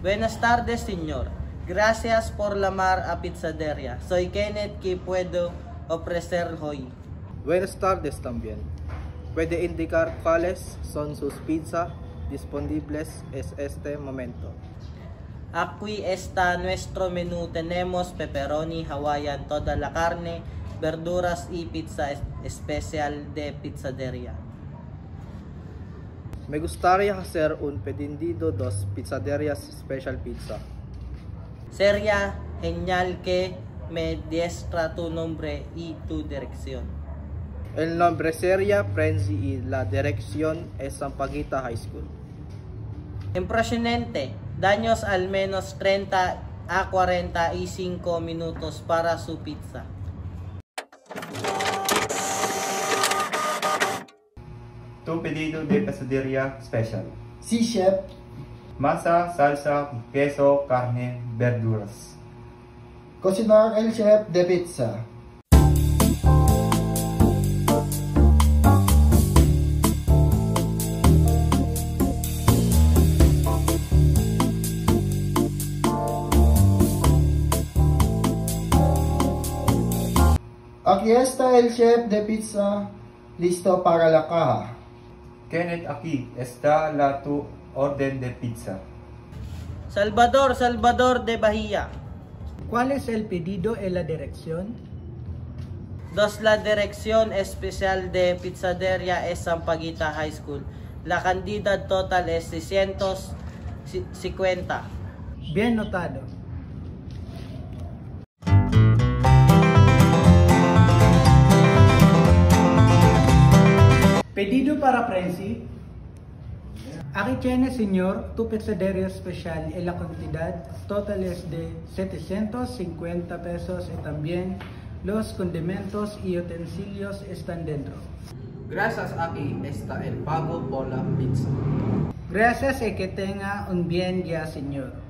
Buenas tardes, señor. Gracias por llamar a Pizzaderia. Soy Kenneth, que puedo ofrecer hoy. Buenas tardes también. ¿Puede indicar cuáles son sus pizzas disponibles en este momento? Aquí está nuestro menú. Tenemos pepperoni, hawaiian, toda la carne, verduras y pizza especial de Pizzaderia. Me gustaría hacer un pedido dos pizzaderias special pizza. Sería genial que me des tu nombre y tu dirección. El nombre sería Frenzy y la dirección es Sampaguita High School. Impresionante. Daños al menos 30 a 45 minutos para su pizza. Tu pedido de pizzería special. Sí, chef. Masa, salsa, queso, carne, verduras. Cocinar el chef de pizza. Aquí está el chef de pizza, listo para la caja. Kenneth, aquí está tu orden de pizza. Salvador de Bahía. ¿Cuál es el pedido y la dirección? La dirección especial de Pizzaderia es Sampaguita High School. La cantidad total es 650. Bien notado. Pedido para Frenzy. Aquí tiene, señor, tu pizzería especial y la cantidad total es de 750 pesos y también los condimentos y utensilios están dentro. Gracias, aquí está el pago por la pizza. Gracias y que tenga un bien día, señor.